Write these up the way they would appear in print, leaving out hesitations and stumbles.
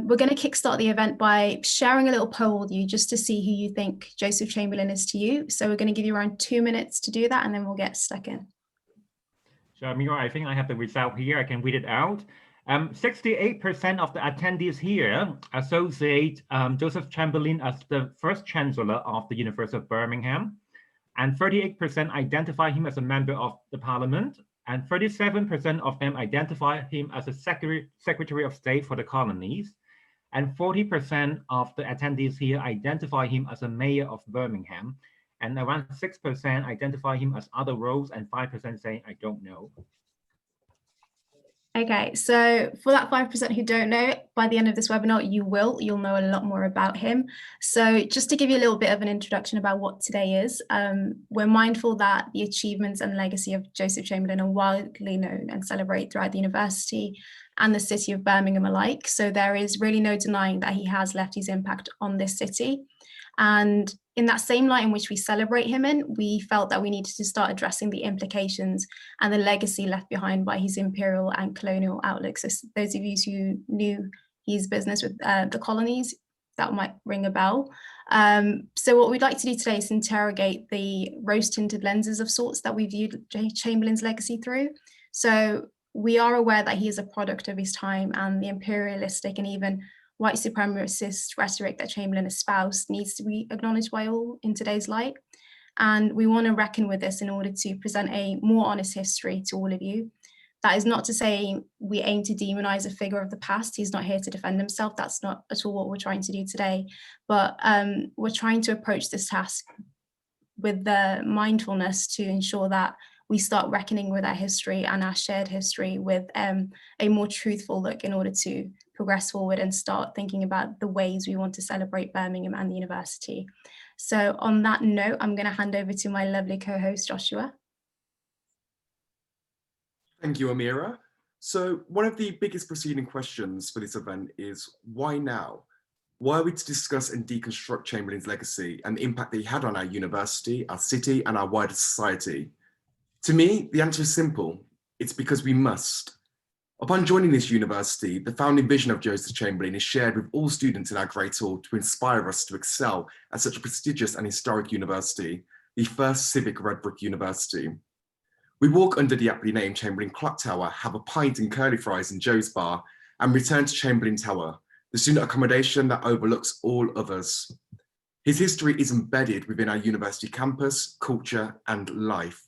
We're going to kickstart the event by sharing a little poll with you just to see who you think Joseph Chamberlain is to you. So we're going to give you around 2 minutes to do that, and then we'll get stuck in. So Amira, I think I have the result here. I can read it out. 68% of the attendees here associate Joseph Chamberlain as the first Chancellor of the University of Birmingham, and 38% identify him as a member of the Parliament, and 37% of them identify him as a Secretary of State for the Colonies, and 40% of the attendees here identify him as a Mayor of Birmingham, and around 6% identify him as other roles, and 5% saying, I don't know. Okay, so for that 5% who don't know, by the end of this webinar, you'll know a lot more about him. So just to give you a little bit of an introduction about what today is, we're mindful that the achievements and legacy of Joseph Chamberlain are widely known and celebrated throughout the university and the city of Birmingham alike. So there is really no denying that he has left his impact on this city. And in that same light in which we celebrate him in, we felt that we needed to start addressing the implications and the legacy left behind by his imperial and colonial outlook. So those of you who knew his business with the colonies, that might ring a bell. So what we'd like to do today is interrogate the rose-tinted lenses of sorts that we viewed Chamberlain's legacy through. So we are aware that he is a product of his time, and the imperialistic and even white supremacist rhetoric that Chamberlain espoused needs to be acknowledged by all in today's light. And we want to reckon with this in order to present a more honest history to all of you. That is not to say we aim to demonize a figure of the past. He's not here to defend himself. That's not at all what we're trying to do today. But we're trying to approach this task with the mindfulness to ensure that we start reckoning with our history and our shared history with a more truthful look in order to progress forward and start thinking about the ways we want to celebrate Birmingham and the university. So on that note, I'm going to hand over to my lovely co-host, Joshua. Thank you, Amira. So one of the biggest preceding questions for this event is, why now? Why are we to discuss and deconstruct Chamberlain's legacy and the impact that he had on our university, our city, and our wider society? To me, the answer is simple. It's because we must. Upon joining this university, the founding vision of Joseph Chamberlain is shared with all students in our Great Hall to inspire us to excel at such a prestigious and historic university, the first civic red brick university. We walk under the aptly named Chamberlain Clock Tower, have a pint and curly fries in Joe's Bar, and return to Chamberlain Tower, the student accommodation that overlooks all others. His history is embedded within our university campus, culture, and life.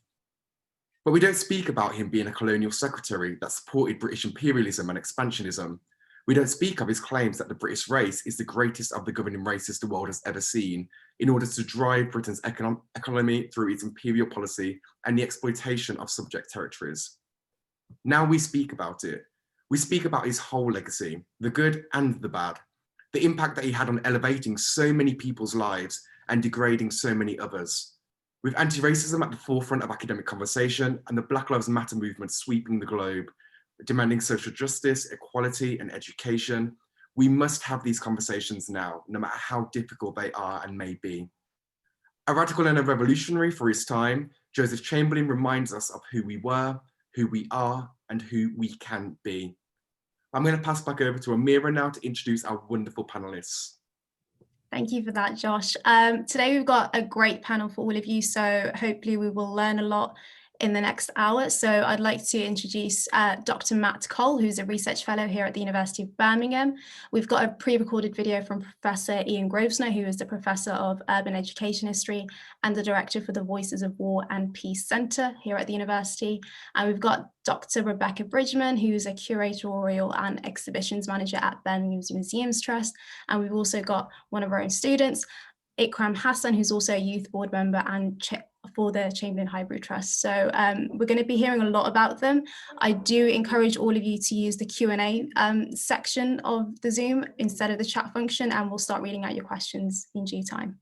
But we don't speak about him being a colonial secretary that supported British imperialism and expansionism. We don't speak of his claims that the British race is the greatest of the governing races the world has ever seen in order to drive Britain's economy through its imperial policy and the exploitation of subject territories. Now we speak about it. We speak about his whole legacy, the good and the bad, the impact that he had on elevating so many people's lives and degrading so many others. With anti-racism at the forefront of academic conversation and the Black Lives Matter movement sweeping the globe, demanding social justice, equality, and education, we must have these conversations now, no matter how difficult they are and may be. A radical and a revolutionary for his time, Joseph Chamberlain reminds us of who we were, who we are, and who we can be. I'm going to pass back over to Amira now to introduce our wonderful panelists. Thank you for that, Josh. Today we've got a great panel for all of you, so hopefully we will learn a lot in the next hour. So I'd like to introduce Dr. Matt Cole, who's a research fellow here at the University of Birmingham. We've got a pre-recorded video from Professor Ian Grossner, who is the Professor of Urban Education History and the Director for the Voices of War and Peace Centre here at the university. And we've got Dr. Rebecca Bridgeman, who's a curatorial and exhibitions manager at Birmingham's Museums Trust. And we've also got one of our own students, Ikram Hassan, who's also a youth board member and for the Chamberlain Highbury Trust. So we're going to be hearing a lot about them. I do encourage all of you to use the Q&A section of the Zoom instead of the chat function, and we'll start reading out your questions in due time.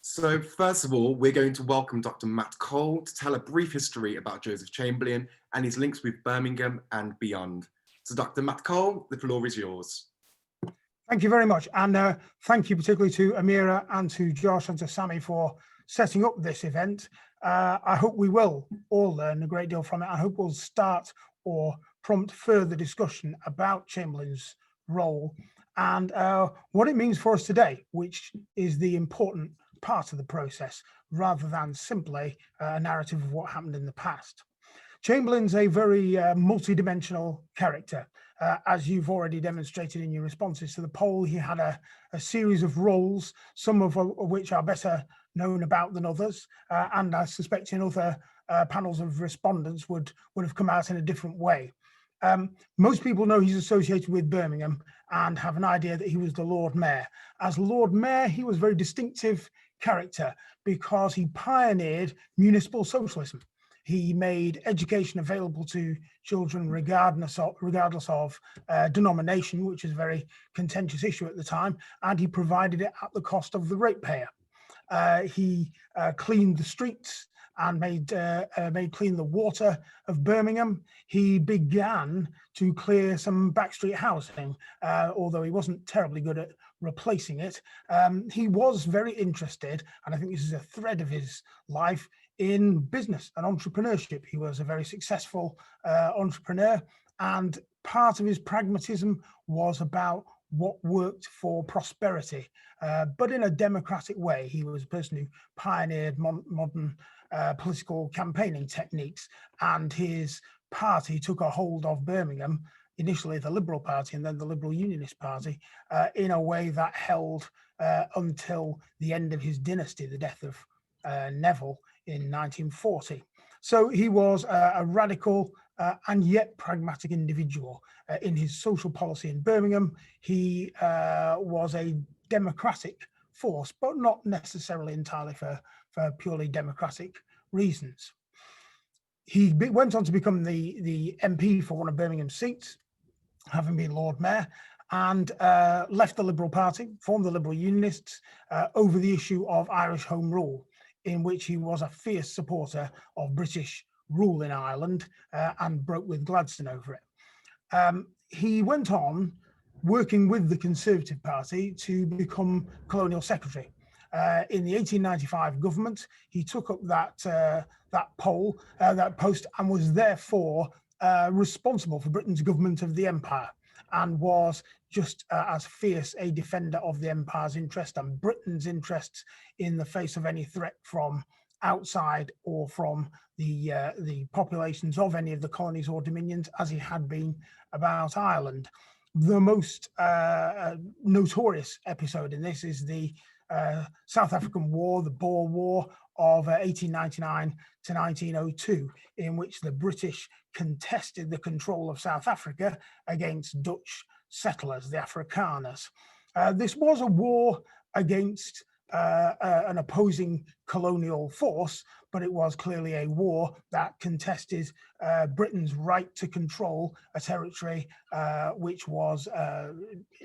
So first of all, we're going to welcome Dr. Matt Cole to tell a brief history about Joseph Chamberlain and his links with Birmingham and beyond. So Dr. Matt Cole, the floor is yours. Thank you very much. And thank you particularly to Amira and to Josh and to Sammy for setting up this event. I hope we will all learn a great deal from it. I hope we'll start or prompt further discussion about Chamberlain's role and what it means for us today, which is the important part of the process, rather than simply a narrative of what happened in the past. Chamberlain's a very multidimensional character. As you've already demonstrated in your responses to the poll, he had a series of roles, some of which are better known about than others, and I suspect in other panels of respondents would have come out in a different way. Most people know he's associated with Birmingham and have an idea that he was the Lord Mayor. As Lord Mayor, he was a very distinctive character because he pioneered municipal socialism. He made education available to children regardless of denomination, which is a very contentious issue at the time, and he provided it at the cost of the ratepayer. He cleaned the streets and made clean the water of Birmingham. He began to clear some backstreet housing, although he wasn't terribly good at replacing it. He was very interested, and I think this is a thread of his life, in business and entrepreneurship. He was a very successful entrepreneur, and part of his pragmatism was about what worked for prosperity, but in a democratic way. He was a person who pioneered modern political campaigning techniques, and his party took a hold of Birmingham, initially the Liberal Party and then the Liberal Unionist Party, in a way that held until the end of his dynasty, the death of Neville in 1940. So he was a radical and yet pragmatic individual in his social policy in Birmingham. He was a democratic force, but not necessarily entirely for purely democratic reasons. He went on to become the MP for one of Birmingham's seats, having been Lord Mayor, and left the Liberal Party, formed the Liberal Unionists over the issue of Irish Home Rule, in which he was a fierce supporter of British rule in Ireland and broke with Gladstone over it. He went on working with the Conservative Party to become Colonial Secretary. In the 1895 government, he took up that post, and was therefore responsible for Britain's government of the empire, and was just as fierce a defender of the empire's interest and Britain's interests in the face of any threat from outside or from the populations of any of the colonies or dominions as he had been about Ireland. The most notorious episode in this is the South African War, the Boer War of 1899 to 1902, in which the British contested the control of South Africa against Dutch settlers, the Afrikaners. This was a war against an opposing colonial force, but it was clearly a war that contested Britain's right to control a territory which was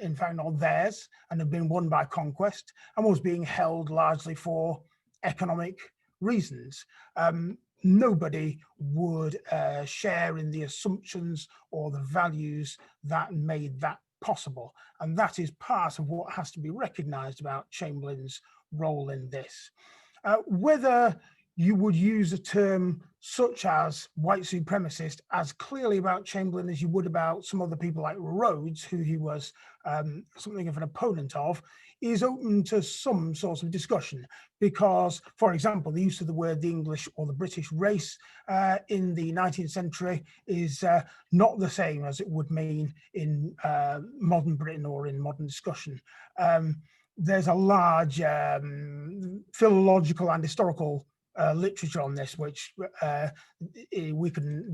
in fact not theirs and had been won by conquest, and was being held largely for economic reasons. Nobody would share in the assumptions or the values that made that possible. And that is part of what has to be recognised about Chamberlain's role in this. Whether you would use a term such as white supremacist as clearly about Chamberlain as you would about some other people like Rhodes, who he was something of an opponent of, is open to some sort of discussion, because, for example, the use of the word the English or the British race in the 19th century is not the same as it would mean in modern Britain or in modern discussion. There's a large philological and historical literature on this, which we can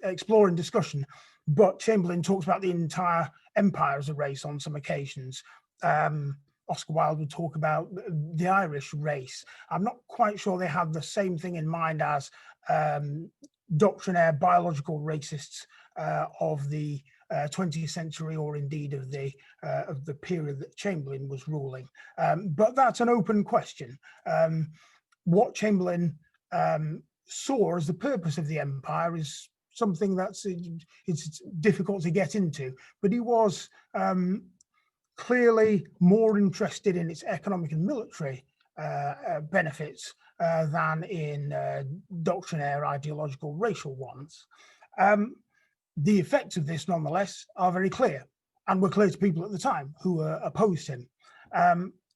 explore in discussion, but Chamberlain talks about the entire empire as a race on some occasions. Oscar Wilde would talk about the Irish race. I'm not quite sure they have the same thing in mind as doctrinaire biological racists of the 20th century, or indeed of the period that Chamberlain was ruling. But that's an open question. What Chamberlain saw as the purpose of the empire is something that's it's difficult to get into, but he was clearly more interested in its economic and military benefits than in doctrinaire ideological racial ones. The effects of this, nonetheless, are very clear. and were clear to people at the time who opposed him.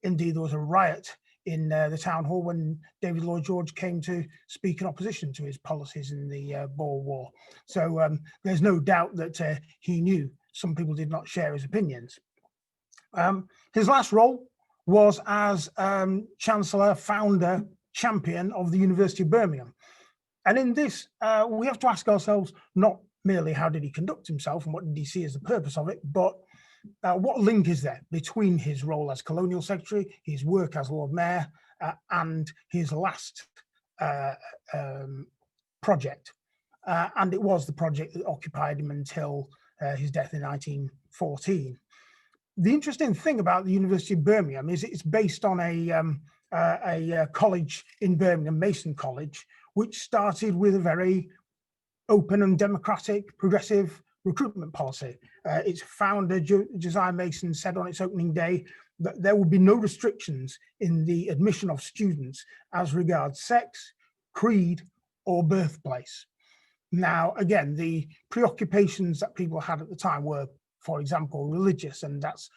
Indeed, there was a riot in the town hall when David Lloyd George came to speak in opposition to his policies in the Boer War. So there's no doubt that he knew some people did not share his opinions. His last role was as Chancellor, founder, champion of the University of Birmingham. And in this, we have to ask ourselves not merely how did he conduct himself and what did he see as the purpose of it, but what link is there between his role as colonial secretary, his work as Lord Mayor, and his last project? And it was the project that occupied him until his death in 1914. The interesting thing about the University of Birmingham is it's based on a college in Birmingham, Mason College, which started with a very open and democratic, progressive recruitment policy. Its founder, Josiah Mason, said on its opening day that there would be no restrictions in the admission of students as regards sex, creed, or birthplace. Now, again, the preoccupations that people had at the time were, for example, religious, and that's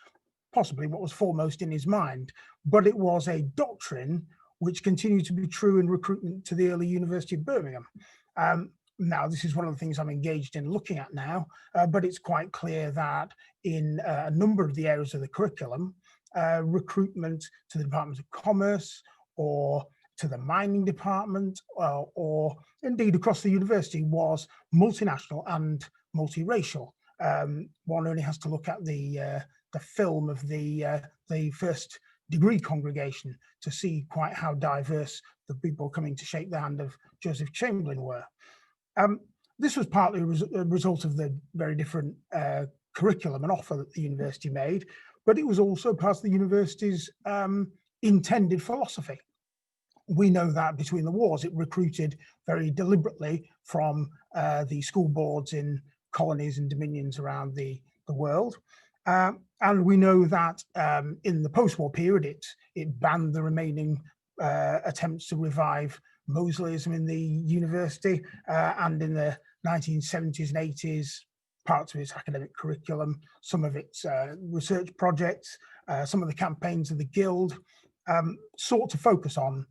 possibly what was foremost in his mind. But it was a doctrine which continued to be true in recruitment to the early University of Birmingham. Now, this is one of the things I'm engaged in looking at now, but it's quite clear that in a number of the areas of the curriculum, recruitment to the Department of Commerce or to the mining department or indeed across the university was multinational and multiracial. One only has to look at the film of the first degree congregation to see quite how diverse the people coming to shake the hand of Joseph Chamberlain were. This was partly a result of the very different curriculum and offer that the university made, but it was also part of the university's intended philosophy. We know that between the wars, it recruited very deliberately from the school boards in colonies and dominions around the world. And we know that in the post-war period, it banned the remaining attempts to revive Mosleyism in the university, and in the 1970s and 80s, parts of its academic curriculum, some of its research projects, some of the campaigns of the Guild sought to focus on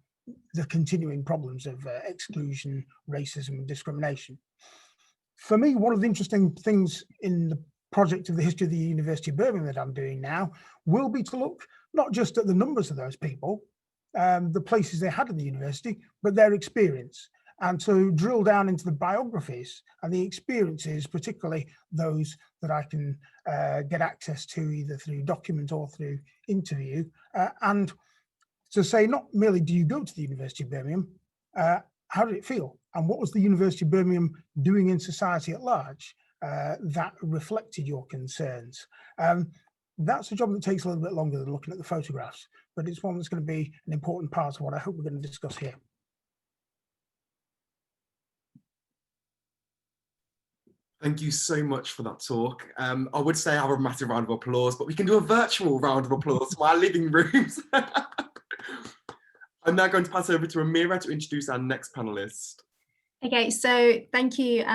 the continuing problems of exclusion, racism, and discrimination. For me, one of the interesting things in the project of the history of the University of Birmingham that I'm doing now will be to look not just at the numbers of those people, the places they had in the university, but their experience, and to drill down into the biographies and the experiences, particularly those that I can get access to either through document or through interview, and to say not merely do you go to the University of Birmingham, how did it feel? And what was the University of Birmingham doing in society at large that reflected your concerns? That's a job that takes a little bit longer than looking at the photographs, but it's one that's going to be an important part of what I hope we're going to discuss here. Thank you so much for that talk. I would say I have a massive round of applause, but we can do a virtual round of applause from our living rooms. I'm now going to pass over to Amira to introduce our next panelist. Okay, so thank you,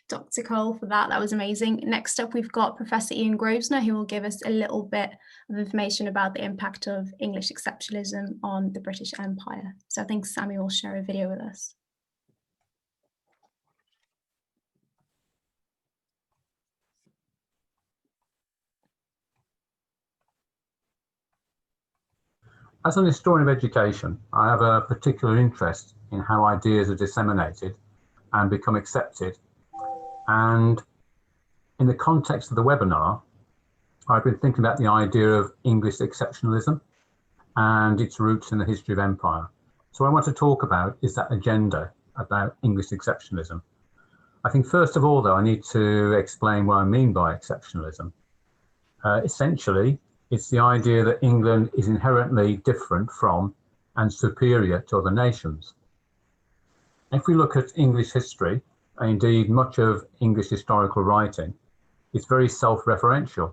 Dr. Cole, for that. That was amazing. Next up, we've got Professor Ian Grossner, who will give us a little bit of information about the impact of English exceptionalism on the British Empire. So I think Sammy will share a video with us. As an historian of education, I have a particular interest in how ideas are disseminated and become accepted. And in the context of the webinar, I've been thinking about the idea of English exceptionalism and its roots in the history of empire. So what I want to talk about is that agenda about English exceptionalism. I think first of all, though, I need to explain what I mean by exceptionalism. Essentially, it's the idea that England is inherently different from and superior to other nations. If we look at English history, and indeed much of English historical writing, it's very self-referential.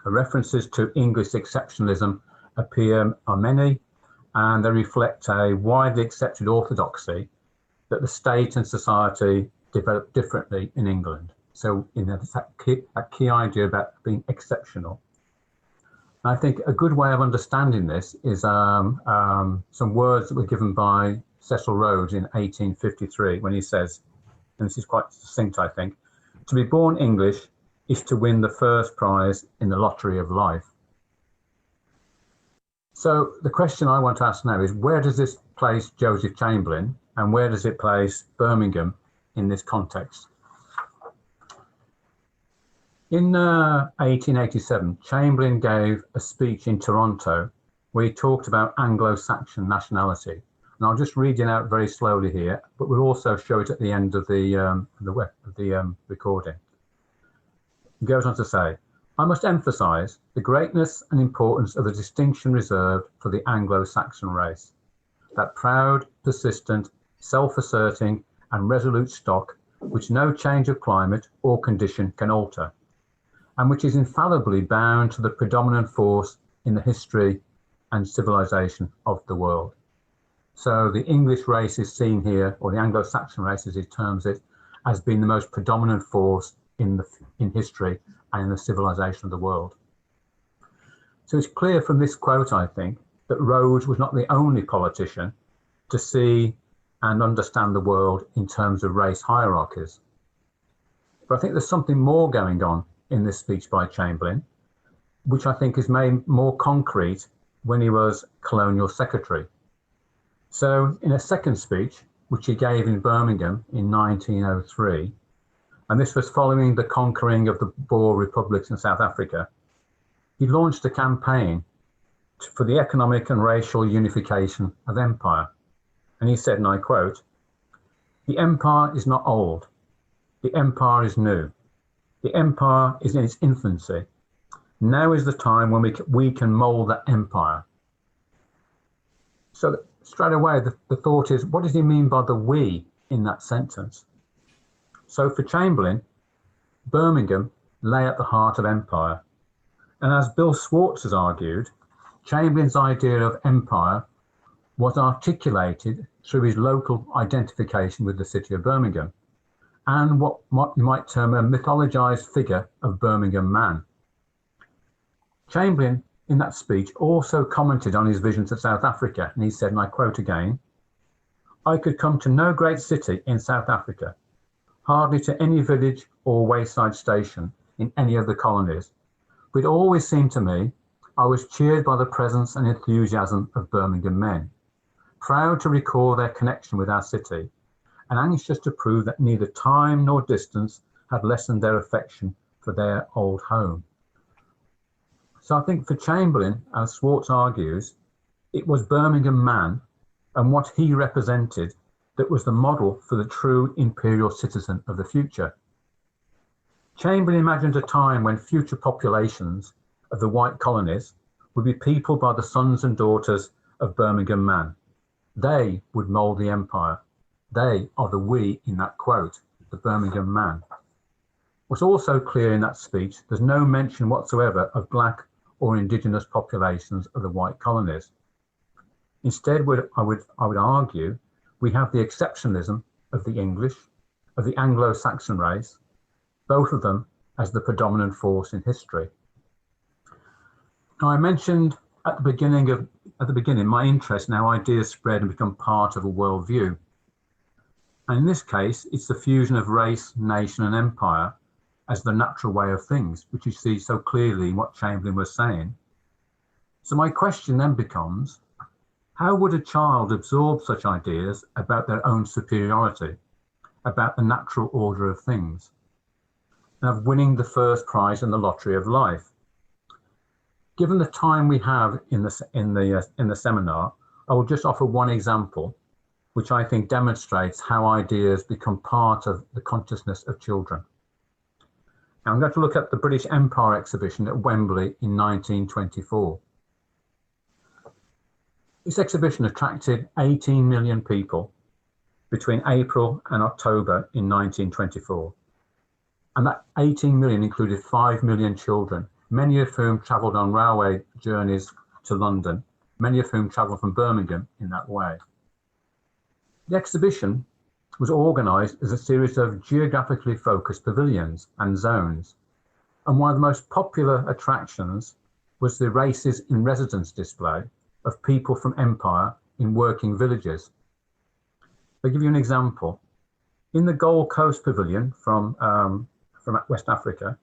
The references to English exceptionalism appear on many, and they reflect a widely accepted orthodoxy that the state and society developed differently in England. So it's that key idea about being exceptional. And I think a good way of understanding this is some words that were given by Cecil Rhodes in 1853 when he says, and this is quite succinct, I think, to be born English is to win the first prize in the lottery of life. So the question I want to ask now is, where does this place Joseph Chamberlain and where does it place Birmingham in this context? In 1887, Chamberlain gave a speech in Toronto where he talked about Anglo-Saxon nationality. And I'll just read it out very slowly here, but we'll also show it at the end of the recording. He goes on to say, I must emphasize the greatness and importance of the distinction reserved for the Anglo-Saxon race, that proud, persistent, self-asserting and resolute stock which no change of climate or condition can alter, and which is infallibly bound to the predominant force in the history and civilization of the world. So the English race is seen here, or the Anglo-Saxon race as he terms it, as being the most predominant force in history and in the civilization of the world. So it's clear from this quote, I think, that Rhodes was not the only politician to see and understand the world in terms of race hierarchies. But I think there's something more going on in this speech by Chamberlain, which I think is made more concrete when he was colonial secretary. So in a second speech, which he gave in Birmingham in 1903, and this was following the conquering of the Boer republics in South Africa, he launched a campaign for the economic and racial unification of empire. And he said, and I quote, "The empire is not old, the empire is new. The empire is in its infancy. Now is the time when we can mold that empire." So straight away, the thought is, what does he mean by the we in that sentence? So for Chamberlain, Birmingham lay at the heart of empire. And as Bill Swartz has argued, Chamberlain's idea of empire was articulated through his local identification with the city of Birmingham and what you might term a mythologized figure of Birmingham man. Chamberlain, in that speech, also commented on his visions of South Africa, and he said, and I quote again, "I could come to no great city in South Africa, hardly to any village or wayside station in any of the colonies, but it always seemed to me I was cheered by the presence and enthusiasm of Birmingham men, proud to recall their connection with our city, and anxious to prove that neither time nor distance had lessened their affection for their old home." So I think for Chamberlain, as Swartz argues, it was Birmingham man and what he represented that was the model for the true imperial citizen of the future. Chamberlain imagined a time when future populations of the white colonies would be peopled by the sons and daughters of Birmingham man. They would mould the empire. They are the we in that quote, the Birmingham man. What's also clear in that speech, there's no mention whatsoever of black or indigenous populations of the white colonies. Instead, I would argue, we have the exceptionalism of the English, of the Anglo-Saxon race, both of them as the predominant force in history. Now, I mentioned at the beginning my interest in how ideas spread and become part of a worldview. And in this case, it's the fusion of race, nation, and empire as the natural way of things, which you see so clearly in what Chamberlain was saying. So my question then becomes, how would a child absorb such ideas about their own superiority, about the natural order of things, and of winning the first prize in the lottery of life? Given the time we have in the seminar, I will just offer one example, which I think demonstrates how ideas become part of the consciousness of children. Now, I'm going to look at the British Empire exhibition at Wembley in 1924. This exhibition attracted 18 million people between April and October in 1924. And that 18 million included 5 million children, many of whom travelled on railway journeys to London, many of whom travelled from Birmingham in that way. The exhibition was organised as a series of geographically focused pavilions and zones. And one of the most popular attractions was the Races in Residence display of people from Empire in working villages. I'll give you an example. In the Gold Coast Pavilion from West Africa,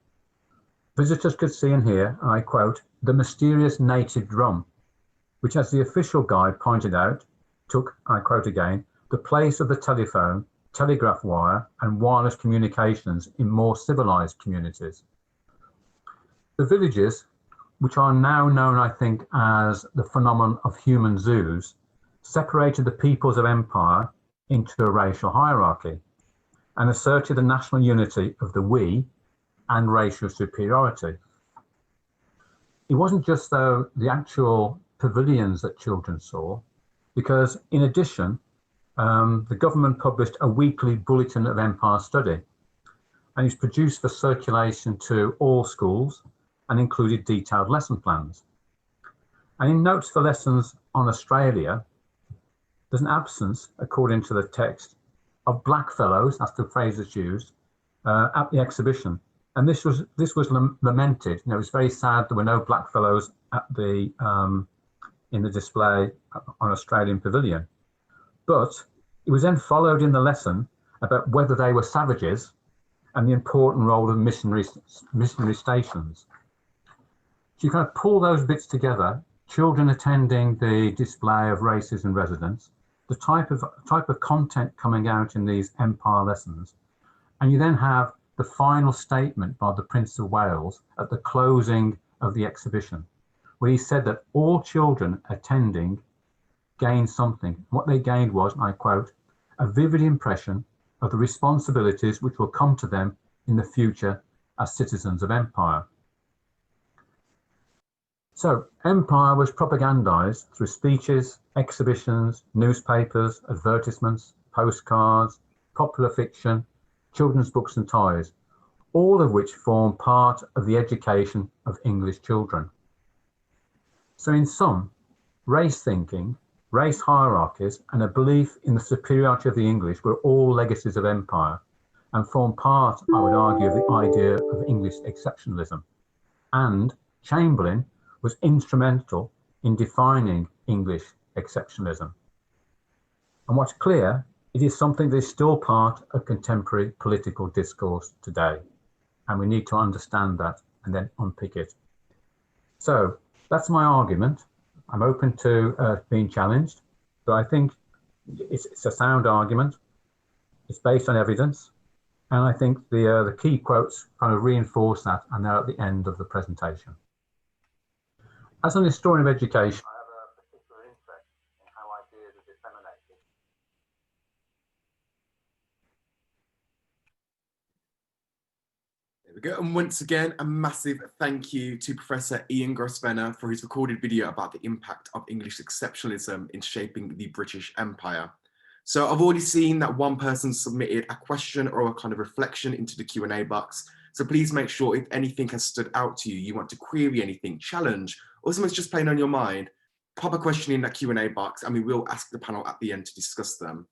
visitors could see and hear, and I quote, the mysterious native drum, which, as the official guide pointed out, took, I quote again, the place of the telephone, telegraph wire, and wireless communications in more civilized communities. The villages, which are now known, I think, as the phenomenon of human zoos, separated the peoples of empire into a racial hierarchy and asserted the national unity of the we and racial superiority. It wasn't just, though, the actual pavilions that children saw, because in addition, the government published a weekly bulletin of empire study, and it's produced for circulation to all schools and included detailed lesson plans. And in notes for lessons on Australia, there's an absence, according to the text, of black fellows, that's the phrase that's used, at the exhibition. And this was lamented. You know, it's very sad there were no black fellows at the in the display on Australian Pavilion. But it was then followed in the lesson about whether they were savages and the important role of missionary stations. So you kind of pull those bits together, children attending the display of Races in Residence, the type of content coming out in these empire lessons, and you then have the final statement by the Prince of Wales at the closing of the exhibition, where he said that all children attending gained something. What they gained was, and I quote, a vivid impression of the responsibilities which will come to them in the future as citizens of empire. So empire was propagandized through speeches, exhibitions, newspapers, advertisements, postcards, popular fiction, children's books and toys, all of which form part of the education of English children. So in sum, race thinking, race hierarchies, and a belief in the superiority of the English were all legacies of empire and form part, I would argue, of the idea of English exceptionalism. And Chamberlain was instrumental in defining English exceptionalism. And what's clear, it is something that is still part of contemporary political discourse today. And we need to understand that and then unpick it. So that's my argument. I'm open to being challenged, but I think it's a sound argument. It's based on evidence. And I think the key quotes kind of reinforce that, and they're at the end of the presentation. As an historian of education, I have a particular interest in how ideas are disseminated. There we go. And once again, a massive thank you to Professor Ian Grossner for his recorded video about the impact of English exceptionalism in shaping the British Empire. So I've already seen that one person submitted a question or a kind of reflection into the Q&A box. So please make sure if anything has stood out to you, you want to query anything, challenge, or something's just plain on your mind, pop a question in that Q&A box and we will ask the panel at the end to discuss them.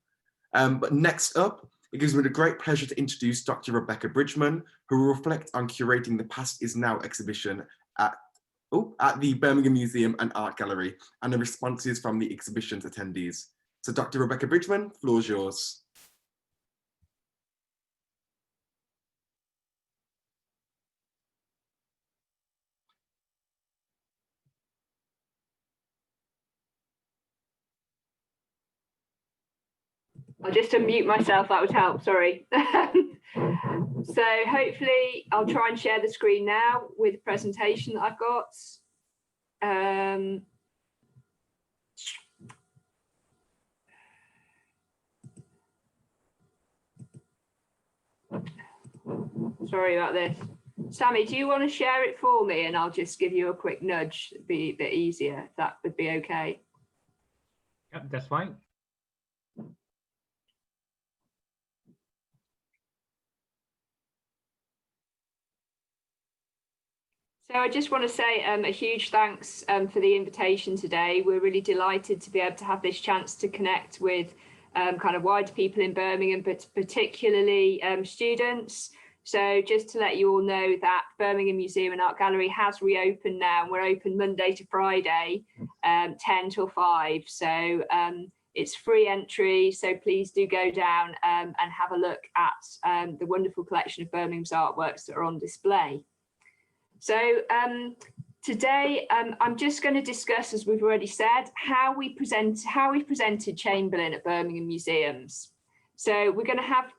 But next up, it gives me the great pleasure to introduce Dr. Rebecca Bridgeman, who will reflect on curating the Past is Now exhibition at the Birmingham Museum and Art Gallery and the responses from the exhibition's attendees. So Dr. Rebecca Bridgeman, floor is yours. I'll just unmute myself, that would help, sorry. So hopefully I'll try and share the screen now with the presentation that I've got. Sorry about this. Sammy, do you want to share it for me and I'll just give you a quick nudge? It'd be a bit easier, if that would be okay. Yep, that's fine. So I just want to say a huge thanks for the invitation today. We're really delighted to be able to have this chance to connect with kind of wider people in Birmingham, but particularly students. So just to let you all know that Birmingham Museum and Art Gallery has reopened now. We're open Monday to Friday, 10 till 5. So it's free entry. So please do go down and have a look at the wonderful collection of Birmingham's artworks that are on display. So today, I'm just going to discuss, as we've already said, how we presented Chamberlain at Birmingham museums. So we're going to have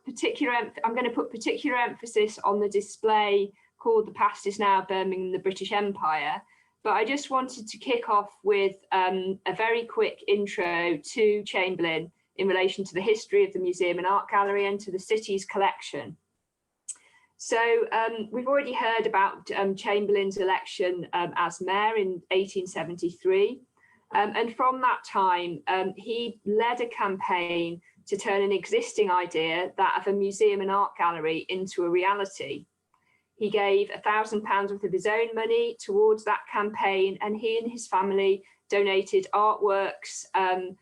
I'm going to put particular emphasis on the display called "The Past Is Now, Birmingham, the British Empire." But I just wanted to kick off with a very quick intro to Chamberlain in relation to the history of the museum and art gallery and to the city's collection. So we've already heard about Chamberlain's election as mayor in 1873. And from that time, he led a campaign to turn an existing idea, that of a museum and art gallery, into a reality. He gave £1,000 worth of his own money towards that campaign, and he and his family donated artworks and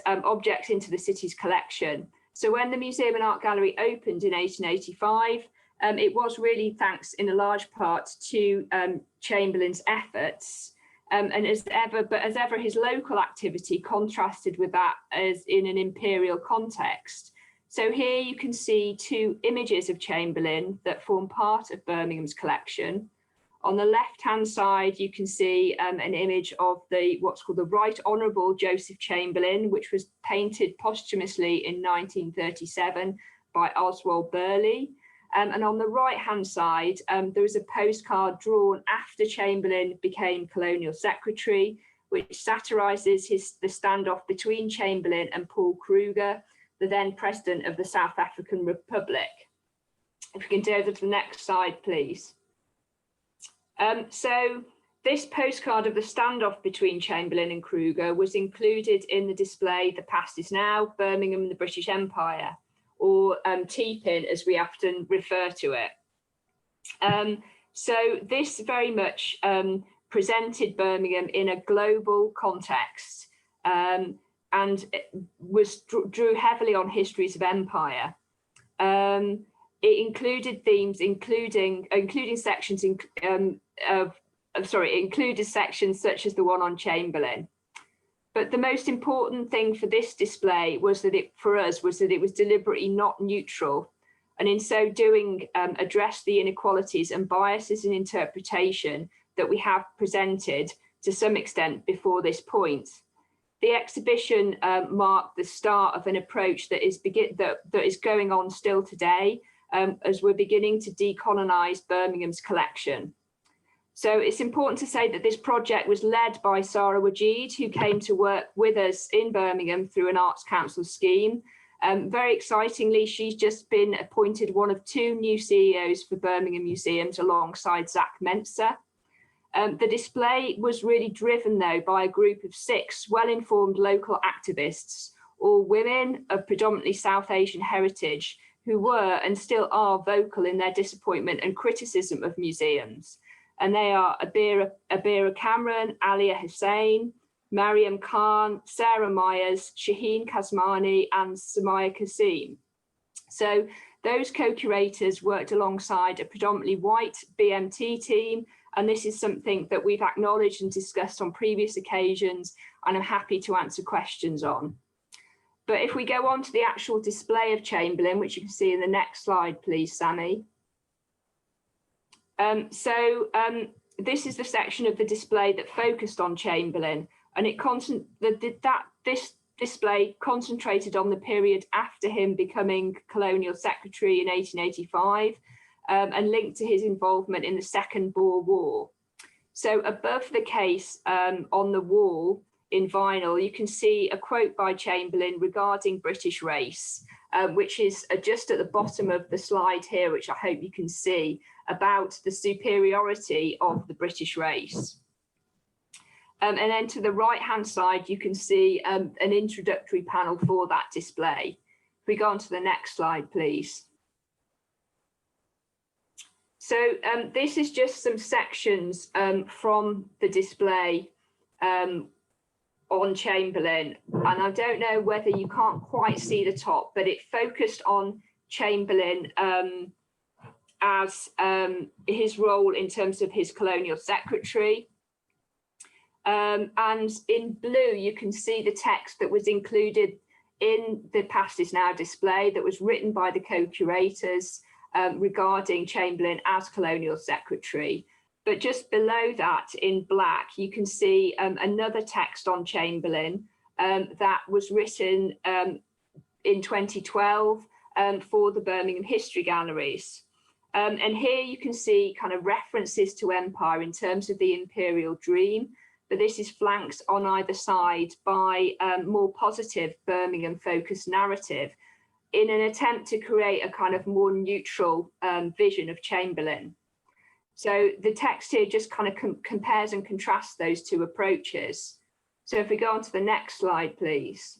objects into the city's collection. So when the Museum and Art Gallery opened in 1885, it was really thanks in a large part to Chamberlain's efforts. And as ever, his local activity contrasted with that as in an imperial context. So here you can see two images of Chamberlain that form part of Birmingham's collection. On the left-hand side, you can see an image of what's called the Right Honourable Joseph Chamberlain, which was painted posthumously in 1937 by Oswald Burley. And on the right-hand side, there is a postcard drawn after Chamberlain became colonial secretary, which satirises the standoff between Chamberlain and Paul Kruger, the then president of the South African Republic. If we can go over to the next slide, please. So this postcard of the standoff between Chamberlain and Kruger was included in the display "The Past Is Now, Birmingham and the British Empire," or TPIN as we often refer to it. So this very much presented Birmingham in a global context and drew heavily on histories of empire. It included themes, included sections such as the one on Chamberlain. But the most important thing for this display was that it was deliberately not neutral, and in so doing addressed the inequalities and biases in interpretation that we have presented to some extent before this point. The exhibition marked the start of an approach that is going on still today, as we're beginning to decolonize Birmingham's collection. So it's important to say that this project was led by Sarah Wajid, who came to work with us in Birmingham through an Arts Council scheme. Very excitingly, she's just been appointed one of 2 new CEOs for Birmingham Museums alongside Zach Mensa. The display was really driven, though, by a group of 6 well-informed local activists, all women of predominantly South Asian heritage, who were and still are vocal in their disappointment and criticism of museums. And they are Abira Cameron, Alia Hussain, Mariam Khan, Sarah Myers, Shaheen Kasmani, and Samaya Kasim. So those co-curators worked alongside a predominantly white BMT team, and this is something that we've acknowledged and discussed on previous occasions, and I'm happy to answer questions on. But if we go on to the actual display of Chamberlain, which you can see in the next slide, please, Sammy. This is the section of the display that focused on Chamberlain, and this display concentrated on the period after him becoming colonial secretary in 1885 and linked to his involvement in the Second Boer War. So above the case on the wall in vinyl, you can see a quote by Chamberlain regarding British race, which is just at the bottom of the slide here, which I hope you can see, about the superiority of the British race. And then to the right-hand side, you can see an introductory panel for that display. If we go on to the next slide, please. So this is just some sections from the display on Chamberlain, and I don't know whether you can't quite see the top, but it focused on Chamberlain as his role in terms of his colonial secretary. And in blue, you can see the text that was included in the Past is Now display that was written by the co-curators regarding Chamberlain as colonial secretary. But just below that in black, you can see another text on Chamberlain that was written in 2012 for the Birmingham History Galleries. And here you can see kind of references to empire in terms of the imperial dream, but this is flanked on either side by more positive Birmingham focused narrative in an attempt to create a kind of more neutral vision of Chamberlain. So the text here just kind of compares and contrasts those two approaches. So if we go on to the next slide, please.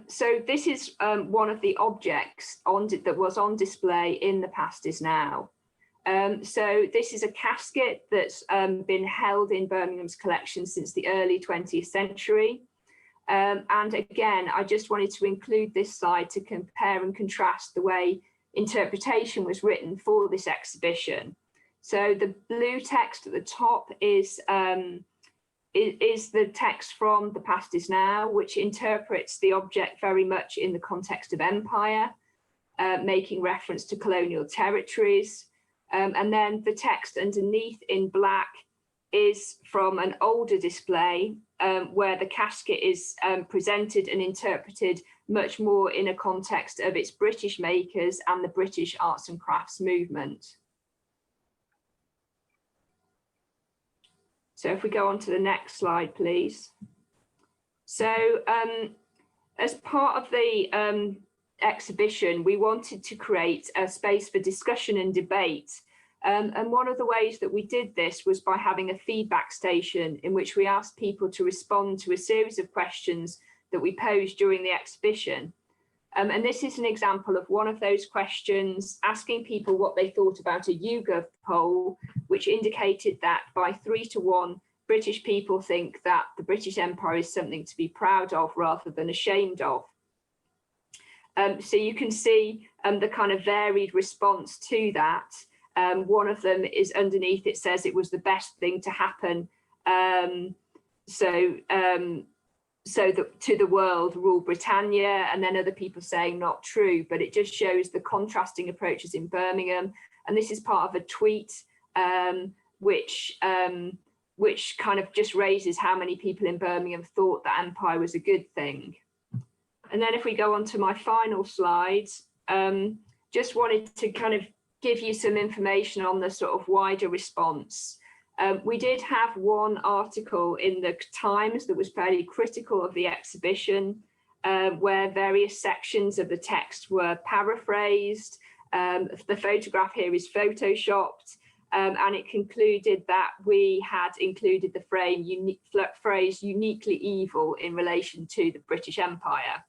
So this is one of the objects that was on display in the Past is Now. So this is a casket that's been held in Birmingham's collection since the early 20th century. And again, I just wanted to include this slide to compare and contrast the way interpretation was written for this exhibition. So the blue text at the top is the text from The Past is Now, which interprets the object very much in the context of empire, making reference to colonial territories. And then the text underneath in black is from an older display where the casket is presented and interpreted much more in a context of its British makers and the British arts and crafts movement. So if we go on to the next slide, please. So as part of the exhibition, we wanted to create a space for discussion and debate. And one of the ways that we did this was by having a feedback station in which we asked people to respond to a series of questions that we posed during the exhibition. And this is an example of one of those questions, asking people what they thought about a YouGov poll, which indicated that by 3 to 1, British people think that the British Empire is something to be proud of rather than ashamed of. So you can see the kind of varied response to that. One of them is underneath, it says it was the best thing to happen. So that to the world, rule Britannia, and then other people saying not true, but it just shows the contrasting approaches in Birmingham. And this is part of a tweet which kind of just raises how many people in Birmingham thought that empire was a good thing. And then if we go on to my final slide, just wanted to kind of give you some information on the sort of wider response. We did have one article in the Times that was fairly critical of the exhibition, where various sections of the text were paraphrased. The photograph here is photoshopped, and it concluded that we had included the phrase uniquely evil in relation to the British Empire.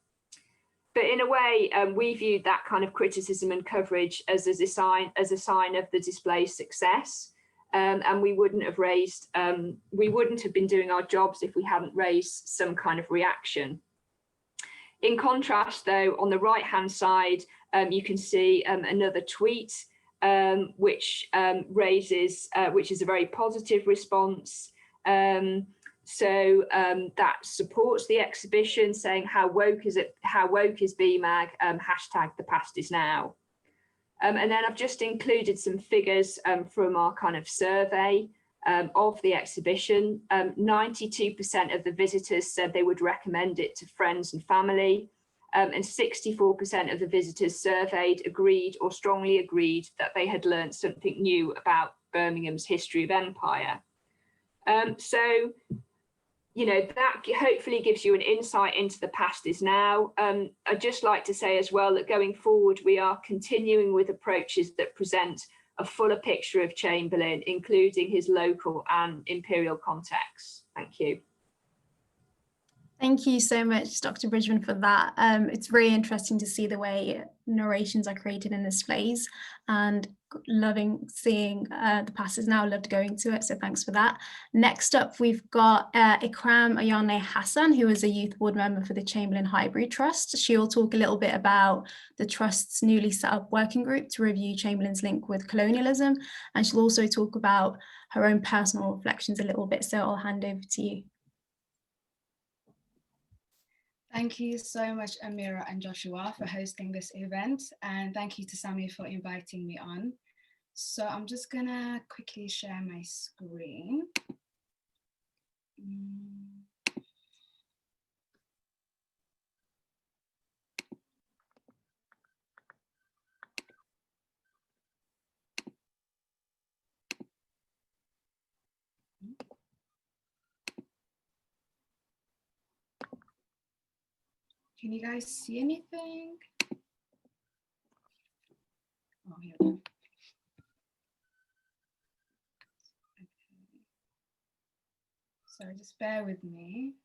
But in a way, we viewed that kind of criticism and coverage as a sign of the display's success. And we wouldn't have been doing our jobs if we hadn't raised some kind of reaction. In contrast, though, on the right-hand side, you can see another tweet, which is a very positive response. So that supports the exhibition, saying how woke is it? How woke is BMAG? Hashtag the past is now. And then I've just included some figures from our kind of survey of the exhibition. 92% of the visitors said they would recommend it to friends and family. And 64% of the visitors surveyed agreed or strongly agreed that they had learned something new about Birmingham's history of empire. So, you know, that hopefully gives you an insight into the past is now. I'd just like to say as well that going forward, we are continuing with approaches that present a fuller picture of Chamberlain, including his local and imperial contexts. Thank you. Thank you so much, Dr. Bridgman, for that. It's really interesting to see the way narrations are created in this phase, and loving seeing the passes now, loved going to it, so thanks for that. Next up, we've got Ikram Ayane Hassan, who is a youth board member for the Chamberlain Highbury Trust. She will talk a little bit about the Trust's newly set up working group to review Chamberlain's link with colonialism, and she'll also talk about her own personal reflections a little bit, so I'll hand over to you. Thank you so much, Amira and Joshua, for hosting this event, and thank you to Sami for inviting me on. So I'm just gonna quickly share my screen. Can you guys see anything? Oh, here we go. Okay. Sorry, just bear with me.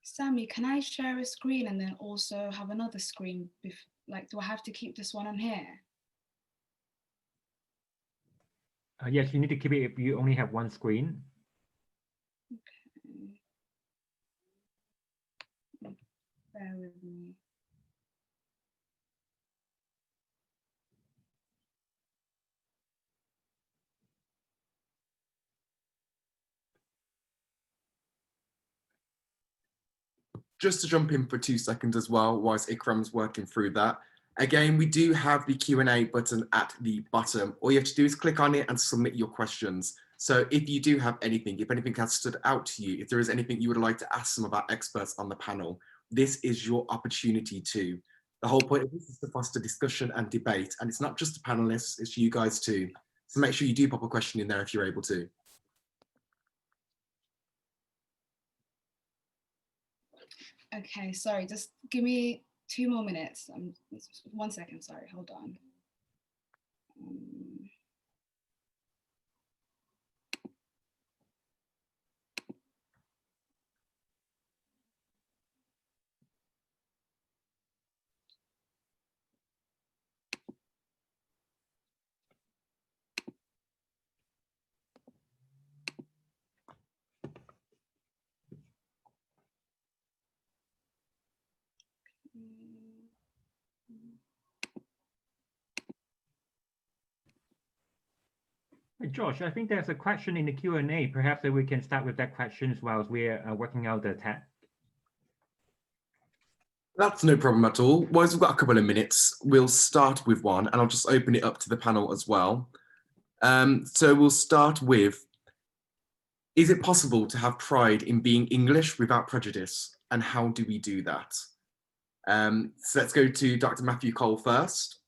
Sami, can I share a screen and then also have another screen? Like, do I have to keep this one on here? Yes, you need to keep it if you only have one screen. Okay. Bear with me. Just to jump in for 2 seconds as well, whilst Ikram's working through that. Again, we do have the Q&A button at the bottom. All you have to do is click on it and submit your questions. So if you do have anything, if anything has stood out to you, if there is anything you would like to ask some of our experts on the panel, this is your opportunity too. The whole point of this is to foster discussion and debate, and it's not just the panelists, it's you guys too. So make sure you do pop a question in there if you're able to. Okay, sorry, just give me 2 more minutes. 1 second, sorry, hold on. Josh, I think there's a question in the Q&A. Perhaps that we can start with that question as well as we're working out the text. That's no problem at all. Whilst we've got a couple of minutes, we'll start with one, and I'll just open it up to the panel as well. So we'll start with, is it possible to have pride in being English without prejudice? And how do we do that? So let's go to Dr. Matthew Cole first.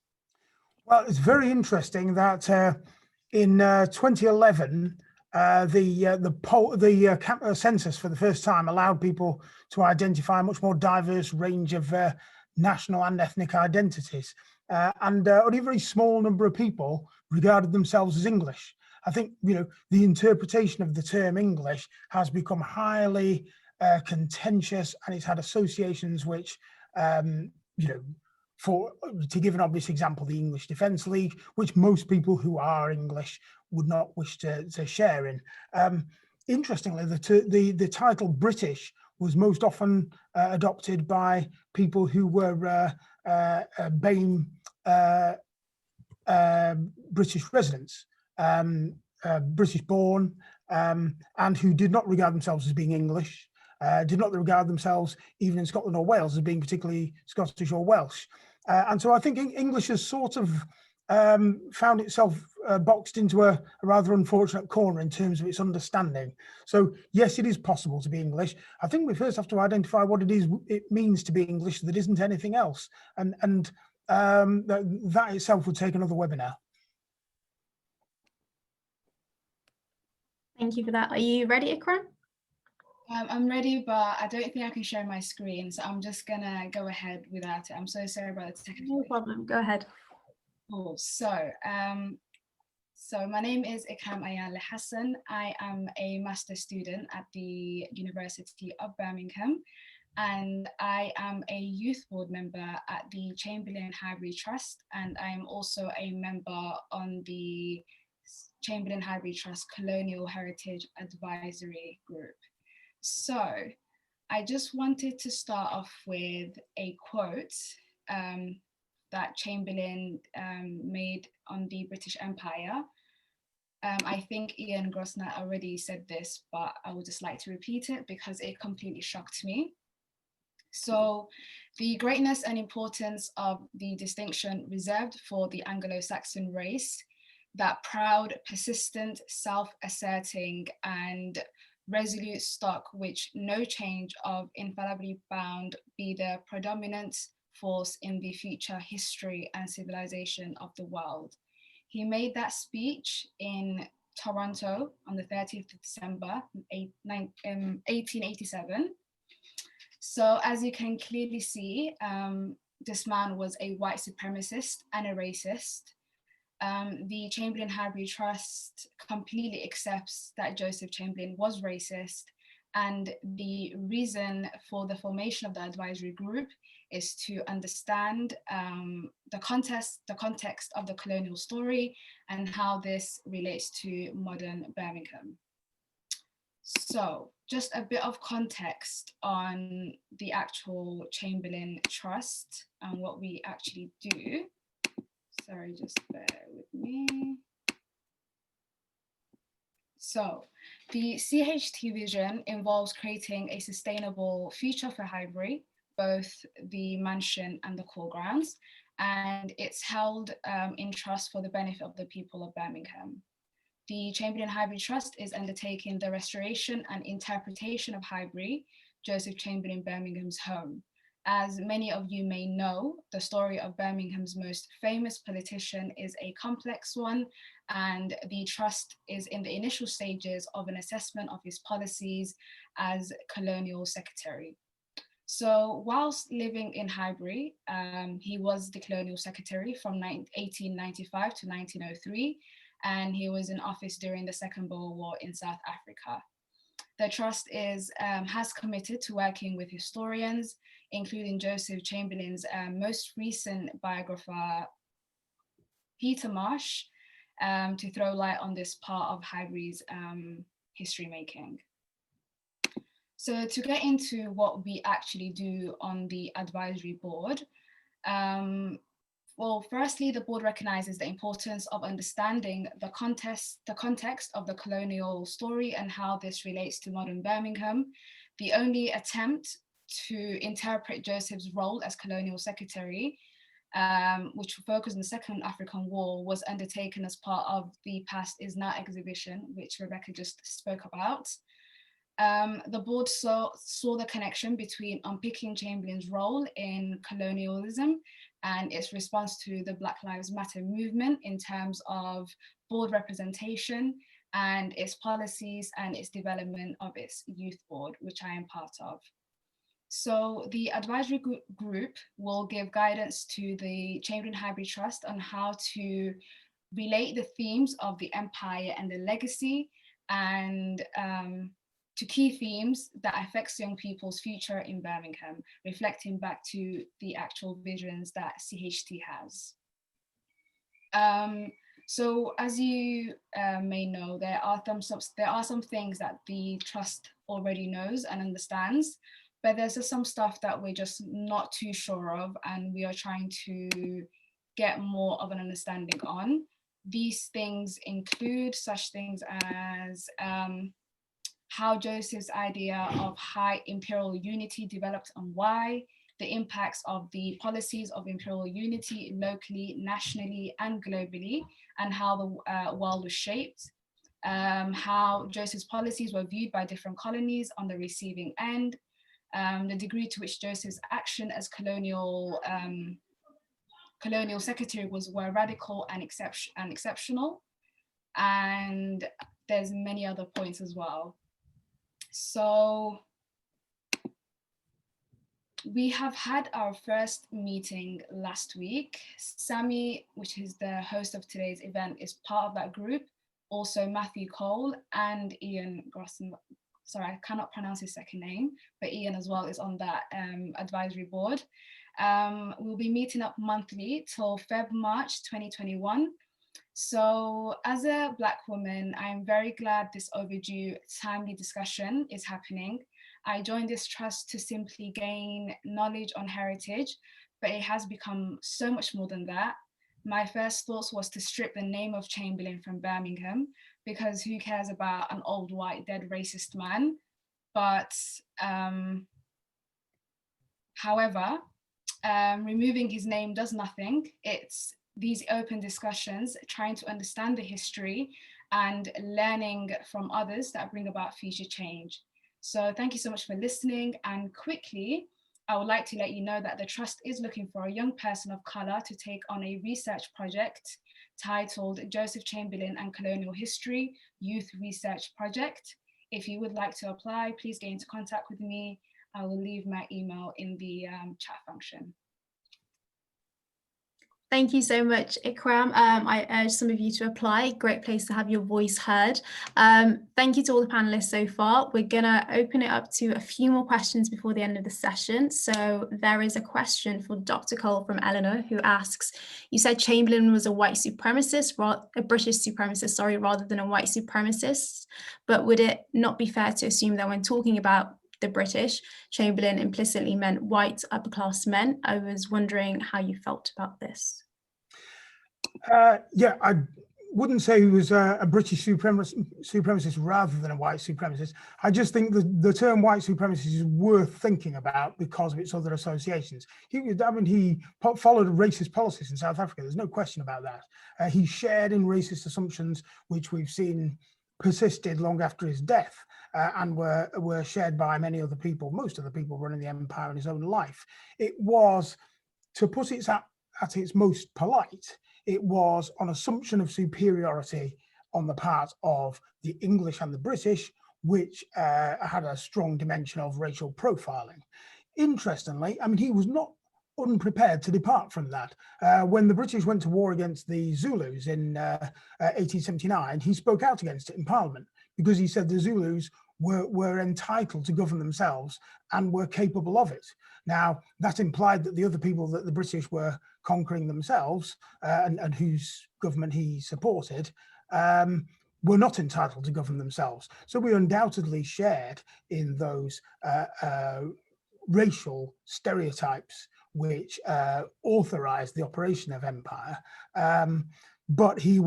Well, it's very interesting that in 2011, the census for the first time allowed people to identify a much more diverse range of national and ethnic identities. And only a very small number of people regarded themselves as English. I think, the interpretation of the term English has become highly contentious, and it's had associations which, to give an obvious example, the English Defence League, which most people who are English would not wish to share in. Interestingly, the title British was most often adopted by people who were BAME British residents, British born, and who did not regard themselves as being English, did not regard themselves, even in Scotland or Wales, as being particularly Scottish or Welsh. And so I think English has sort of found itself boxed into a rather unfortunate corner in terms of its understanding. So yes, it is possible to be English. I think we first have to identify what it means to be English that isn't anything else. And that itself would take another webinar. Thank you for that. Are you ready, Ikram? I'm ready, but I don't think I can share my screen, so I'm just gonna go ahead without it. I'm so sorry about the technical. No problem, go ahead. Cool. So my name is Ikram Ayala Hassan. I am a master's student at the University of Birmingham, and I am a youth board member at the Chamberlain Highbury Trust, and I am also a member on the Chamberlain Highbury Trust Colonial Heritage Advisory Group. So I just wanted to start off with a quote that Chamberlain made on the British Empire. I think Ian Grossner already said this, but I would just like to repeat it because it completely shocked me. So the greatness and importance of the distinction reserved for the Anglo-Saxon race, that proud, persistent, self-asserting and resolute stock which no change of infallibly bound be the predominant force in the future history and civilization of the world. He made that speech in Toronto on the 30th of December, 1887. So as you can clearly see, this man was a white supremacist and a racist. The Chamberlain Highbury Trust completely accepts that Joseph Chamberlain was racist, and the reason for the formation of the advisory group is to understand the context of the colonial story and how this relates to modern Birmingham. So just a bit of context on the actual Chamberlain Trust and what we actually do. Sorry, just bear with me. So the CHT vision involves creating a sustainable future for Highbury, both the mansion and the core grounds, and it's held in trust for the benefit of the people of Birmingham. The Chamberlain Highbury Trust is undertaking the restoration and interpretation of Highbury, Joseph Chamberlain Birmingham's home. As many of you may know, the story of Birmingham's most famous politician is a complex one, and the trust is in the initial stages of an assessment of his policies as colonial secretary. So whilst living in Highbury, he was the colonial secretary from 1895 to 1903, and he was in office during the Second Boer War in South Africa. The trust has committed to working with historians, including Joseph Chamberlain's most recent biographer, Peter Marsh, to throw light on this part of Highbury's history making. So to get into what we actually do on the advisory board, well, firstly, the board recognizes the importance of understanding the context of the colonial story and how this relates to modern Birmingham. The only attempt to interpret Joseph's role as colonial secretary, which focused on the Second African War, was undertaken as part of the Past is Now exhibition, which Rebecca just spoke about. The board saw the connection between unpicking Chamberlain's role in colonialism and its response to the Black Lives Matter movement in terms of board representation and its policies and its development of its youth board, which I am part of. So the advisory group will give guidance to the Chamberlain Highbury Trust on how to relate the themes of the empire and the legacy, and to key themes that affects young people's future in Birmingham, reflecting back to the actual visions that CHT has. So as you may know, there are some things that the trust already knows and understands, but there's just some stuff that we're just not too sure of, and we are trying to get more of an understanding on. These things include such things as how Joseph's idea of high imperial unity developed and why, the impacts of the policies of imperial unity locally, nationally, and globally, and how the world was shaped, how Joseph's policies were viewed by different colonies on the receiving end, the degree to which Joseph's action as colonial secretary were radical and exceptional, and there's many other points as well. So we have had our first meeting last week. Sammy, which is the host of today's event, is part of that group. Also Matthew Cole and Ian Grossner, sorry, I cannot pronounce his second name, but Ian as well is on that advisory board. We'll be meeting up monthly till March 2021. So as a Black woman, I'm very glad this overdue timely discussion is happening. I joined this trust to simply gain knowledge on heritage, but it has become so much more than that. My first thoughts was to strip the name of Chamberlain from Birmingham, because who cares about an old white dead racist man? But however, removing his name does nothing. It's these open discussions, trying to understand the history and learning from others that bring about future change. So thank you so much for listening. And quickly, I would like to let you know that the Trust is looking for a young person of colour to take on a research project titled Joseph Chamberlain and Colonial History Youth Research Project. If you would like to apply, please get into contact with me. I will leave my email in the chat function. Thank you so much, Ikram. I urge some of you to apply. Great place to have your voice heard. Thank you to all the panelists so far. We're gonna open it up to a few more questions before the end of the session. So there is a question for Dr. Cole from Eleanor, who asks, you said Chamberlain was a white supremacist, a British supremacist, sorry, rather than a white supremacist. But would it not be fair to assume that when talking about the British, Chamberlain implicitly meant white upper class men? I was wondering how you felt about this. Yeah, I wouldn't say he was a British supremacist rather than a white supremacist. I just think the term white supremacist is worth thinking about because of its other associations. He followed racist policies in South Africa. There's no question about that. He shared in racist assumptions, which we've seen persisted long after his death, and were shared by many other people, most of the people running the empire in his own life. It was, to put it at its most polite, it was an assumption of superiority on the part of the English and the British, which had a strong dimension of racial profiling. Interestingly, I mean, he was not unprepared to depart from that. When the British went to war against the Zulus in 1879, he spoke out against it in Parliament because he said the Zulus were entitled to govern themselves and were capable of it. Now, that implied that the other people that the British were conquering themselves and whose government he supported were not entitled to govern themselves. So we undoubtedly shared in those racial stereotypes which authorized the operation of empire. But he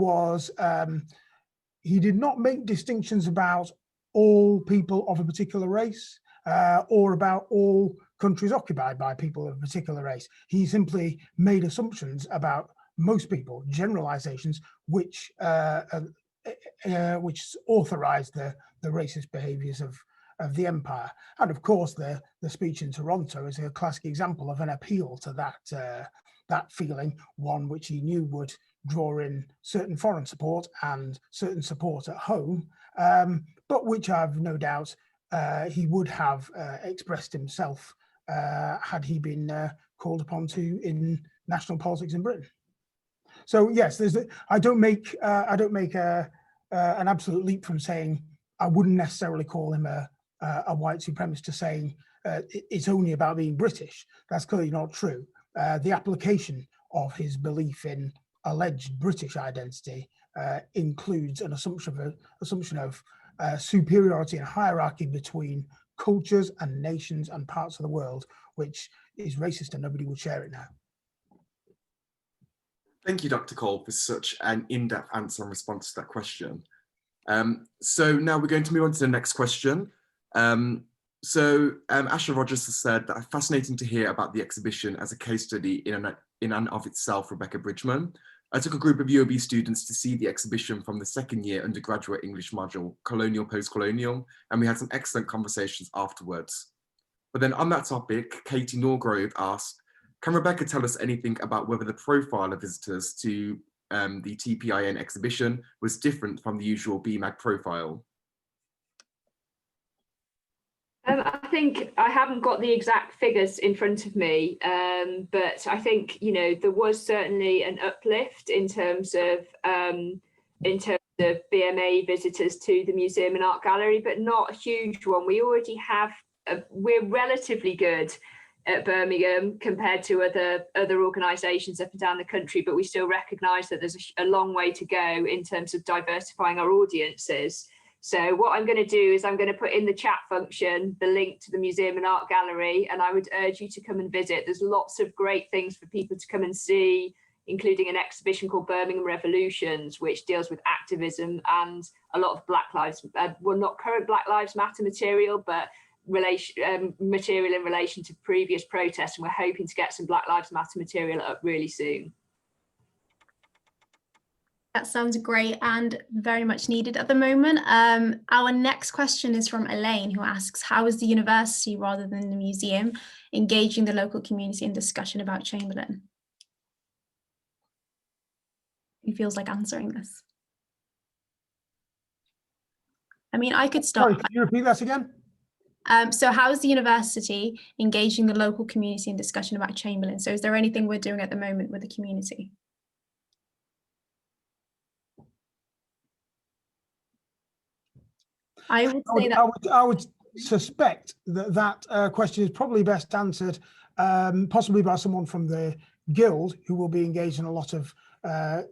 did not make distinctions about all people of a particular race or about all countries occupied by people of a particular race. He simply made assumptions about most people, generalizations, which authorized the racist behaviors of the empire. And of course, the speech in Toronto is a classic example of an appeal to that feeling, one which he knew would draw in certain foreign support and certain support at home, but which I've no doubt he would have expressed himself had he been called upon to in national politics in Britain. So yes, I don't make an absolute leap from saying I wouldn't necessarily call him a white supremacist to saying it's only about being British. That's clearly not true. The application of his belief in alleged British identity includes an assumption of superiority and hierarchy between cultures and nations and parts of the world, which is racist and nobody would share it now. Thank you, Dr. Cole, for such an in-depth answer and response to that question. So now we're going to move on to the next question. Asha Rogers has said that fascinating to hear about the exhibition as a case study in and of itself, Rebecca Bridgeman. I took a group of UOB students to see the exhibition from the second year undergraduate English module, Colonial, Post-Colonial, and we had some excellent conversations afterwards. But then on that topic, Katie Norgrove asked, can Rebecca tell us anything about whether the profile of visitors to the TPIN exhibition was different from the usual BMAG profile? I think I haven't got the exact figures in front of me, but I think, you know, there was certainly an uplift in terms of BMA visitors to the museum and art gallery, but not a huge one. We already have, we're relatively good at Birmingham compared to other organisations up and down the country, but we still recognise that there's a long way to go in terms of diversifying our audiences. So what I'm going to do is I'm going to put in the chat function the link to the Museum and Art Gallery, and I would urge you to come and visit. There's lots of great things for people to come and see, including an exhibition called Birmingham Revolutions, which deals with activism and a lot of Black Lives, well, not current Black Lives Matter material, but material in relation to previous protests. And we're hoping to get some Black Lives Matter material up really soon. That sounds great and very much needed at the moment. Our next question is from Elaine, who asks, how is the university rather than the museum engaging the local community in discussion about Chamberlain? Who feels like answering this? I mean, I could start. Sorry, can you repeat that again? So how is the university engaging the local community in discussion about Chamberlain? So is there anything we're doing at the moment with the community? I would suspect that question is probably best answered possibly by someone from the guild, who will be engaged in a lot of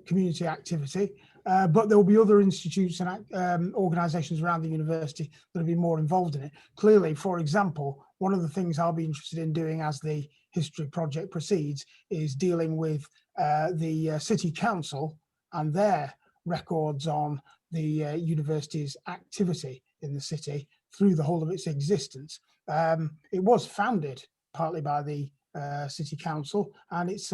community activity, but there will be other institutes and organisations around the university that will be more involved in it. Clearly, for example, one of the things I'll be interested in doing as the history project proceeds is dealing with the city council and their records on the university's activity in the city through the whole of its existence. It was founded partly by the city council, and its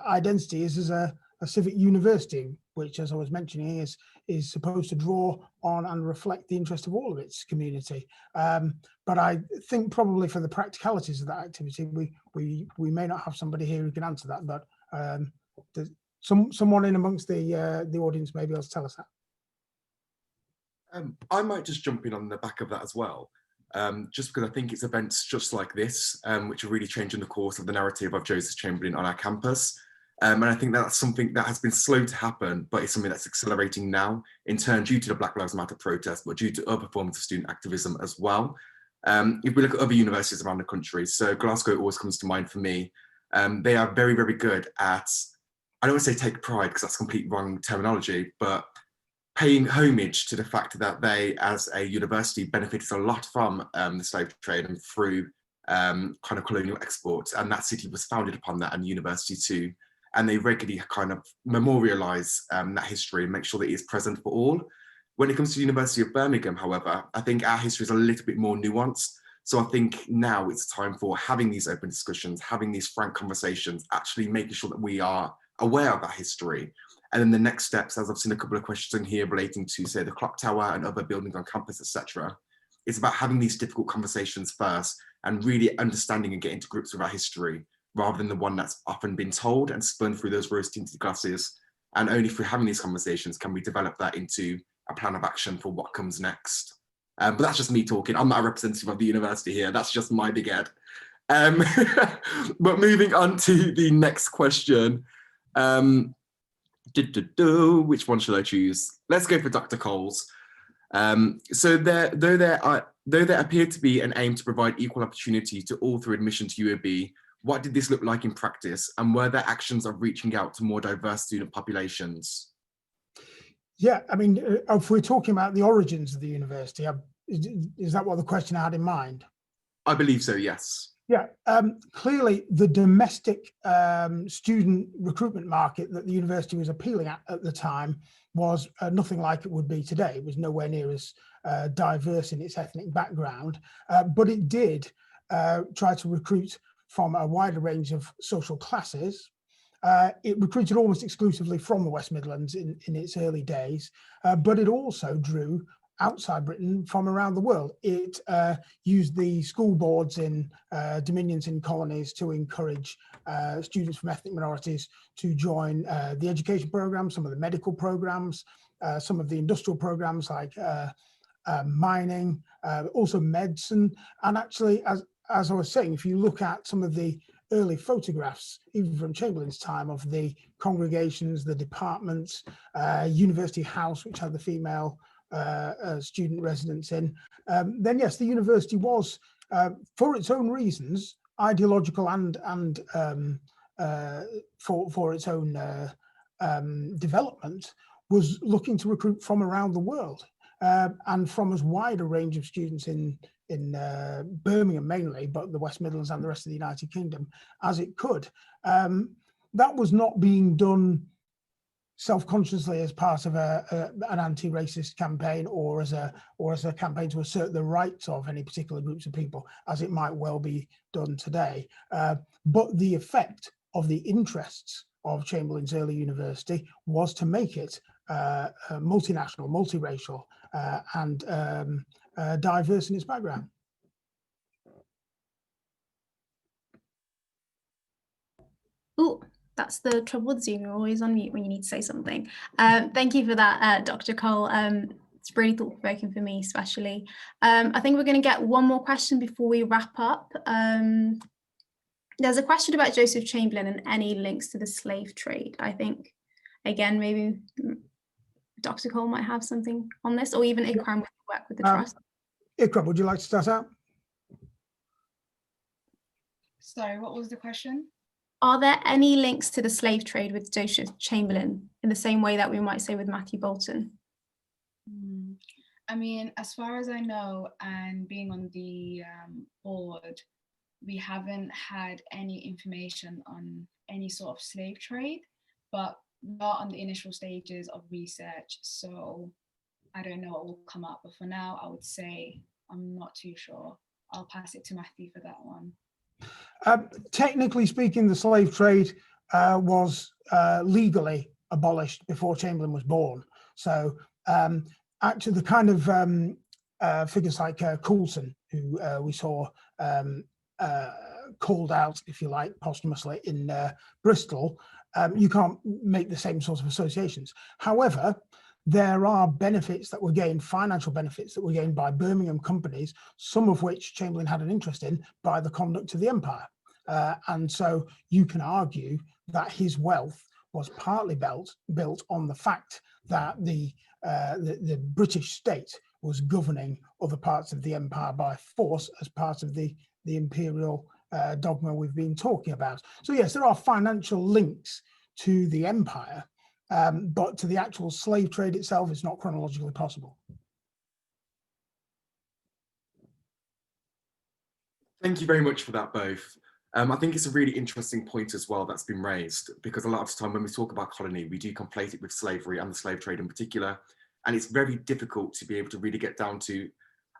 identity is as a civic university, which, as I was mentioning, is supposed to draw on and reflect the interest of all of its community. But I think probably for the practicalities of that activity, we may not have somebody here who can answer that, but someone in amongst the audience may be able to tell us that. I might just jump in on the back of that as well, just because I think it's events just like this which are really changing the course of the narrative of Joseph Chamberlain on our campus. And I think that's something that has been slow to happen, but it's something that's accelerating now, in turn due to the Black Lives Matter protest, but due to other forms of student activism as well. If we look at other universities around the country, so Glasgow always comes to mind for me. They are very, very good at, I don't want to say take pride because that's complete wrong terminology, but paying homage to the fact that they, as a university, benefited a lot from the slave trade and through kind of colonial exports, and that city was founded upon that, and the university too. And they regularly kind of memorialise that history and make sure that it is present for all. When it comes to the University of Birmingham, however, I think our history is a little bit more nuanced. So I think now it's time for having these open discussions, having these frank conversations, actually making sure that we are aware of that history. And then the next steps, as I've seen a couple of questions in here relating to, say, the clock tower and other buildings on campus, etc., it's about having these difficult conversations first and really understanding and getting to grips with our history, rather than the one that's often been told and spun through those rose-tinted glasses. And only through having these conversations can we develop that into a plan of action for what comes next. But that's just me talking. I'm not a representative of the university here. That's just my big head. But moving on to the next question. Which one should I choose? Let's go for Dr. Coles. So though there appeared to be an aim to provide equal opportunity to all through admission to UOB, what did this look like in practice? And were there actions of reaching out to more diverse student populations? Yeah, I mean, if we're talking about the origins of the university, is that what the question had in mind? I believe so, yes. Yeah, clearly the domestic student recruitment market that the university was appealing at the time was nothing like it would be today. It was nowhere near as diverse in its ethnic background, but it did try to recruit from a wider range of social classes. It recruited almost exclusively from the West Midlands in its early days, but it also drew outside Britain from around the world. It used the school boards in dominions and colonies to encourage students from ethnic minorities to join the education programs, some of the medical programs, some of the industrial programs like mining, also medicine. And actually, as I was saying, if you look at some of the early photographs, even from Chamberlain's time, of the congregations, the departments, University House, which had the female student residence in, then yes, the university was, for its own reasons, ideological and for its own development, was looking to recruit from around the world, and from as wide a range of students in Birmingham mainly, but the West Midlands and the rest of the United Kingdom as it could. That was not being done self-consciously as part of an anti-racist campaign, or as a campaign to assert the rights of any particular groups of people, as it might well be done today. But the effect of the interests of Chamberlain's early university was to make it multinational, multiracial, and diverse in its background. Oh, that's the trouble with Zoom. You're always on mute when you need to say something. Thank you for that, Dr. Cole. It's really thought-provoking for me, especially. I think we're going to get one more question before we wrap up. There's a question about Joseph Chamberlain and any links to the slave trade. I think, again, maybe Dr. Cole might have something on this, or even Ikram would work with the trust. Ikram, would you like to start out? Sorry, what was the question? Are there any links to the slave trade with Joseph Chamberlain in the same way that we might say with Matthew Bolton? I mean, as far as I know, and being on the board, we haven't had any information on any sort of slave trade, but we are on the initial stages of research, so I don't know what will come up. But for now, I would say I'm not too sure. I'll pass it to Matthew for that one. Technically speaking, the slave trade was legally abolished before Chamberlain was born. So actually the kind of figures like Coulson, who we saw called out, if you like, posthumously in Bristol, you can't make the same sort of associations. However, there are benefits that were gained, financial benefits that were gained by Birmingham companies, some of which Chamberlain had an interest in, by the conduct of the empire. And so you can argue that his wealth was partly built on the fact that the British state was governing other parts of the empire by force as part of the imperial dogma we've been talking about. So yes, there are financial links to the empire, but to the actual slave trade itself, it's not chronologically possible. Thank you very much for that, both. I think it's a really interesting point as well that's been raised, because a lot of the time when we talk about colony, we do conflate it with slavery and the slave trade in particular. And it's very difficult to be able to really get down to,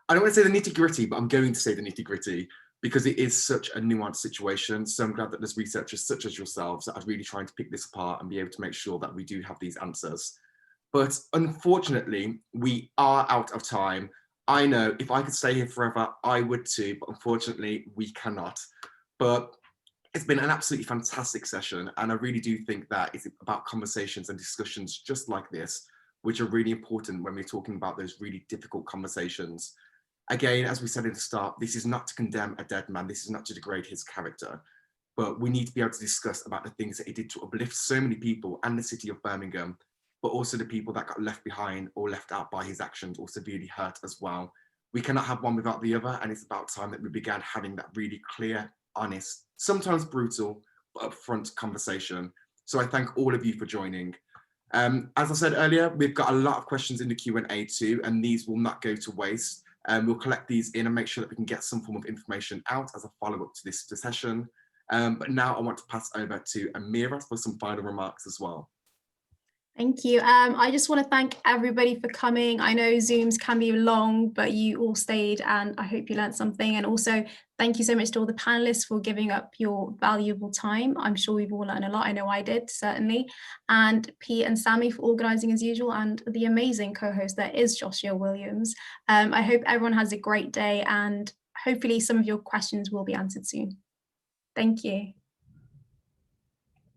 I don't want to say the nitty gritty, but I'm going to say the nitty gritty, because it is such a nuanced situation. So I'm glad that there's researchers such as yourselves that are really trying to pick this apart and be able to make sure that we do have these answers. But unfortunately, we are out of time. I know if I could stay here forever, I would too, but unfortunately we cannot. But it's been an absolutely fantastic session. And I really do think that it's about conversations and discussions just like this, which are really important when we're talking about those really difficult conversations. Again, as we said at the start, this is not to condemn a dead man. This is not to degrade his character, but we need to be able to discuss about the things that he did to uplift so many people and the city of Birmingham, but also the people that got left behind or left out by his actions or severely hurt as well. We cannot have one without the other, and it's about time that we began having that really clear, honest, sometimes brutal, but upfront conversation. So I thank all of you for joining. As I said earlier, we've got a lot of questions in the Q&A too, and these will not go to waste. We'll collect these in and make sure that we can get some form of information out as a follow-up to this session. But now I want to pass over to Amira for some final remarks as well. Thank you. I just want to thank everybody for coming. I know Zooms can be long, but you all stayed and I hope you learned something. And also thank you so much to all the panelists for giving up your valuable time. I'm sure we've all learned a lot. I know I did, certainly. And Pete and Sammy for organising as usual, and the amazing co-host that is Joshua Williams. I hope everyone has a great day and hopefully some of your questions will be answered soon. Thank you.